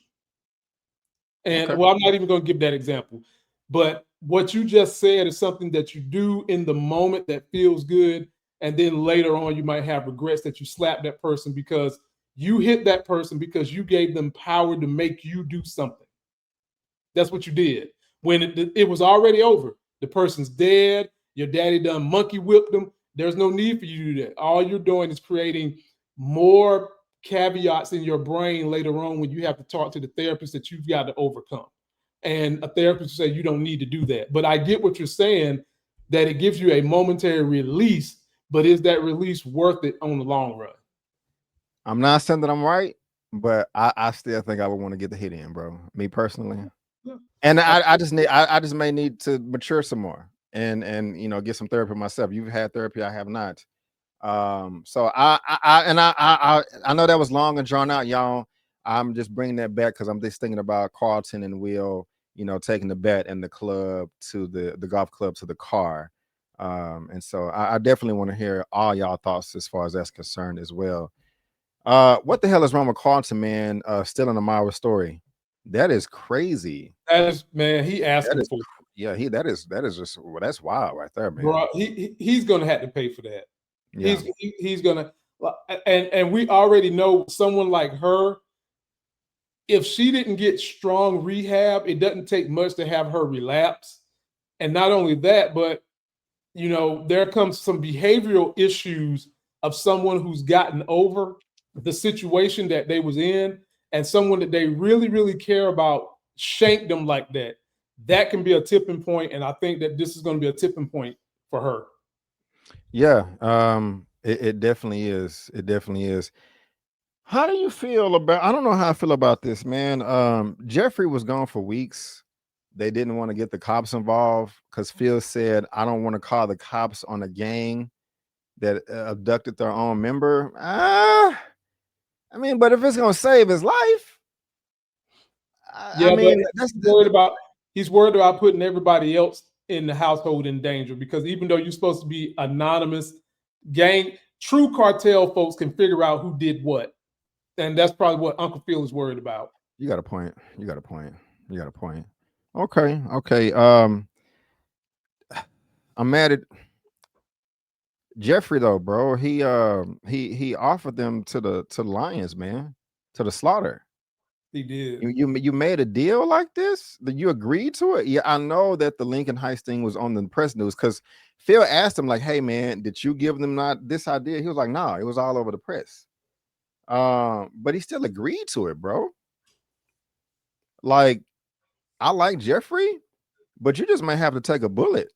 And Okay. well, I'm not even going to give that example, but what you just said is something that you do in the moment that feels good, and then later on you might have regrets that you slapped that person, because you hit that person because you gave them power to make you do something. That's what you did. When it was already over, the person's dead, your daddy done monkey whipped them. There's no need for you to do that. All you're doing is creating more caveats in your brain later on when you have to talk to the therapist that you've got to overcome. And a therapist will say you don't need to do that. But I get what you're saying, that it gives you a momentary release, but is that release worth it on the long run? I'm not saying that I'm right, but I still think I would want to get the hit in, bro. Me personally. Yeah. And I just may need to mature some more and get some therapy myself. You've had therapy, I have not. So I know that was long and drawn out, y'all. I'm just bringing that back because I'm just thinking about Carlton and Will, taking the bet and the club to the golf club to the car. And so I definitely want to hear all y'all thoughts as far as that's concerned as well. What the hell is wrong with Carlton, man? Stealing a Myra story. That is crazy. That is, man, he That asking is, for, yeah, that is just, well, that's wild right there, man. bro. He's gonna have to pay for that. Yeah. He's gonna, and we already know someone like her, if she didn't get strong rehab, it doesn't take much to have her relapse. And not only that, but there comes some behavioral issues of someone who's gotten over the situation that they was in, and someone that they really, really care about shanked them like that. That can be a tipping point, and I think that this is going to be a tipping point for her. Yeah. It definitely is. It definitely is. How do you feel about? I don't know how I feel about this, man. Geoffrey was gone for weeks. They didn't want to get the cops involved because Phil said, "I don't want to call the cops on a gang that abducted their own member." I mean, but if it's gonna save his life, I Yeah, but mean, that's he's worried about he's worried about putting everybody else in the household in danger because even though you're supposed to be anonymous, gang true cartel folks can figure out who did what, and that's probably what Uncle Phil is worried about. you got a point. You got a point. You got a point. Okay, okay. I'm mad at Geoffrey though, bro. He offered them to the Lions, man, to the slaughter. He did. You made a deal like this? That you agreed to it? Yeah, I know that the Lincoln Heights thing was on the press news because Phil asked him, like, "Hey, man, did you give them not this idea?" He was like, "No, it was all over the press." But he still agreed to it, bro. Like, I like Geoffrey, but you just might have to take a bullet.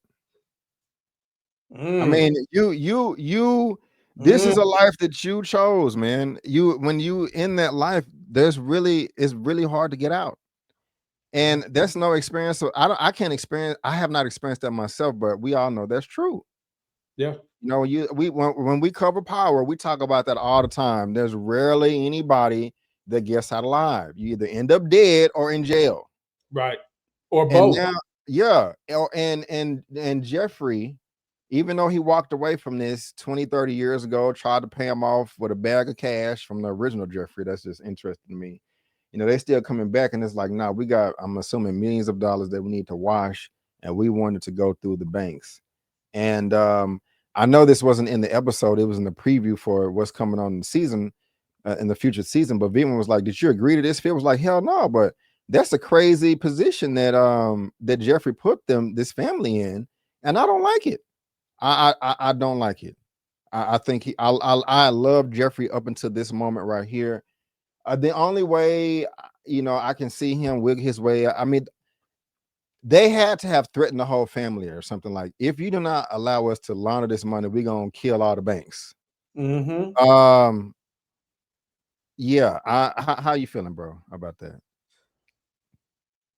I Mm, mean, you. This is mm, a life that you chose, man. You when you in that life, it's really hard to get out. And that's no experience. So I can't experience. I have not experienced that myself, but we all know that's true. yeah, You know, when we cover power, we talk about that all the time. There's rarely anybody that gets out alive. You either end up dead or in jail. right. Or And both. now, yeah, and Geoffrey, even though he walked away from this 20, 30 years ago, tried to pay him off with a bag of cash from the original Geoffrey. That's just interesting to me. You know, they still coming back, and it's like, nah, we got, I'm assuming, millions of dollars that we need to wash, and we wanted to go through the banks. And I know this wasn't in the episode; it was in the preview for what's coming on in the season, in the future season. But Veman was like, "Did you agree to this?" Phil was like, "Hell no!" But that's a crazy position that Geoffrey put this family in, and I don't like it. I don't like it. I think I love Geoffrey up until this moment right here. The only way, I can see him wig his way. I mean, they had to have threatened the whole family or something like, if you do not allow us to launder this money, we're gonna kill all the banks. Mm-hmm. Um, yeah. How you feeling, bro, about that?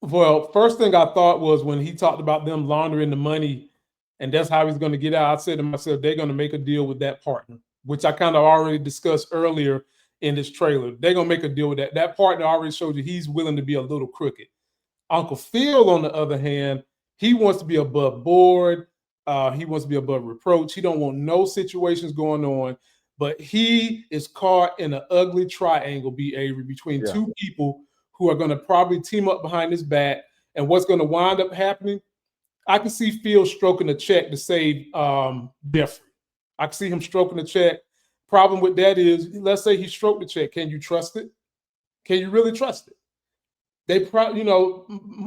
Well, first thing I thought was when he talked about them laundering the money and that's how he's going to get out, I said to myself, they're going to make a deal with that partner, which I kind of already discussed earlier in this trailer. They're going to make a deal with that. That partner already showed you he's willing to be a little crooked. Uncle Phil, on the other hand, he wants to be above board. He wants to be above reproach. He don't want no situations going on, but he is caught in an ugly triangle, B. Avery, between Yeah. two people who are going to probably team up behind his back. And what's going to wind up happening? I can see Phil stroking a check to save Geoffrey. I can see him stroking the check. Problem with that is, let's say he stroked the check. Can you trust it? Can you really trust it? They probably,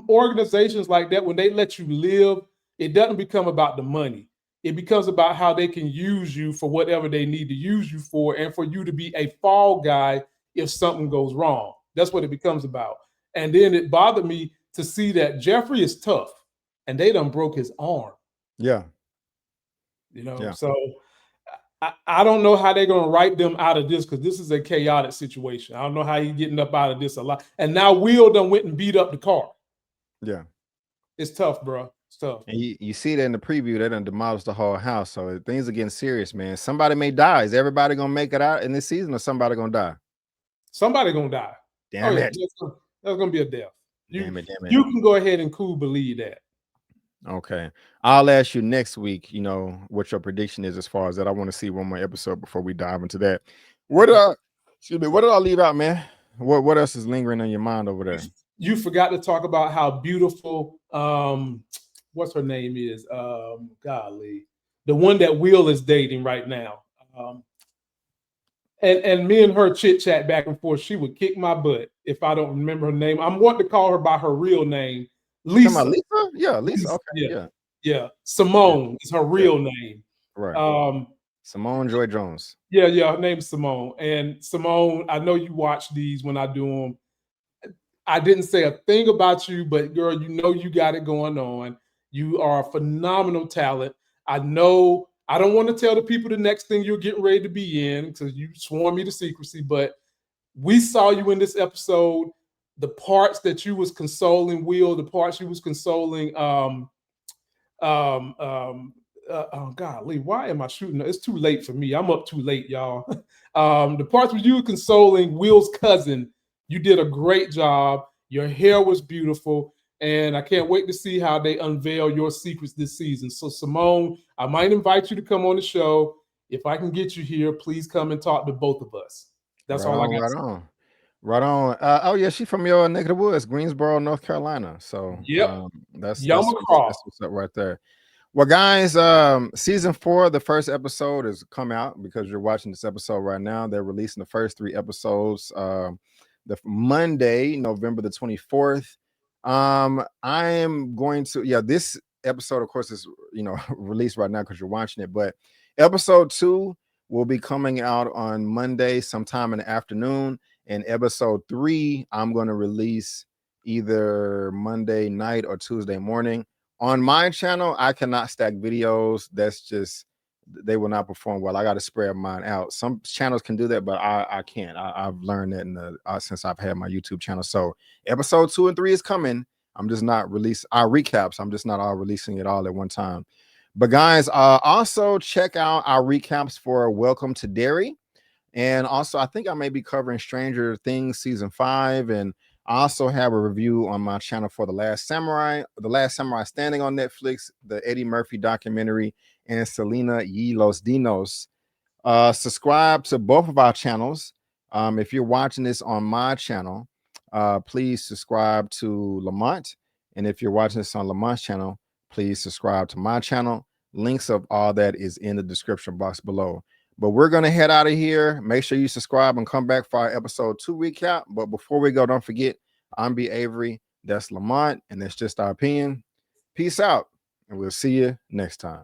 organizations like that, when they let you live, it doesn't become about the money. It becomes about how they can use you for whatever they need to use you for, and for you to be a fall guy if something goes wrong. That's what it becomes about. And then it bothered me to see that Geoffrey is tough, and they done broke his arm. Yeah. Yeah. So I don't know how they're going to write them out of this because this is a chaotic situation. I don't know how he's getting up out of this a lot. And now Will done went and beat up the car. Yeah. It's tough, bro. It's tough. And you see that in the preview, they done demolished the whole house. So things are getting serious, man. Somebody may die. Is everybody gonna make it out in this season, or somebody gonna die? Somebody gonna die. Oh Damn yeah, it. that's gonna be a death. You Damn it. Damn it. you can go ahead and cool believe that. Okay. I'll ask you next week, what your prediction is as far as that. I want to see one more episode before we dive into that. What did I leave out, man? What else is lingering on your mind over there? You forgot to talk about how beautiful what's her name is golly, the one that Will is dating right now. And me and her chit chat back and forth. She would kick my butt if I don't remember her name. I'm wanting to call her by her real name, You talking about Lisa. Lisa? Yeah, Lisa. Lisa. Okay. Yeah, Yeah. yeah. Yeah. Simone is her Yeah. real name. Right. Um, Simone Joy Jones. yeah. Her name's Simone. And Simone, I know you watch these when I do them. I didn't say a thing about you, but girl, you got it going on. You are a phenomenal talent. I know I don't want to tell the people the next thing you're getting ready to be in because you sworn me to secrecy, but we saw you in this episode. The parts that you was consoling Will, the parts you was consoling oh golly, why am I shooting? It's too late for me. I'm up too late, y'all. The parts where you were consoling Will's cousin, you did a great job. Your hair was beautiful, and I can't wait to see how they unveil your secrets this season. So, Simone, I might invite you to come on the show. If I can get you here, please come and talk to both of us. That's Right all I on, got. right on. Right on. Oh yeah, she's from your neck of the woods, Greensboro, North Carolina. So Yep, that's Yamacraw. what's up right there. Well, guys, season 4, the first episode has come out because you're watching this episode right now. They're releasing the first 3 episodes the Monday, November the 24th. I am going to, yeah, this episode, of course, is released right now because you're watching it, but episode 2 will be coming out on Monday sometime in the afternoon, and episode 3 I'm going to release either Monday night or Tuesday morning. On my channel, I cannot stack videos. That's just, they will not perform well. I got to spread mine out. Some channels can do that, but I can't. I've learned that since I've had my YouTube channel. So episode 2 and 3 is coming. I'm just not release our recaps. I'm just not all releasing it all at one time. But guys, also check out our recaps for Welcome to Derry. And also, I think I may be covering Stranger Things season 5, and I also have a review on my channel for The Last Samurai Standing on Netflix, the Eddie Murphy documentary, and Selena y los Dinos. Subscribe to both of our channels. If you're watching this on my channel, please subscribe to Lamont. And if you're watching this on Lamont's channel, please subscribe to my channel. Links of all that is in the description box below. But we're going to head out of here. Make sure you subscribe and come back for our episode 2 recap. But before we go, don't forget, I'm B. Avery. That's Lamont, and that's just our opinion. Peace out, and we'll see you next time.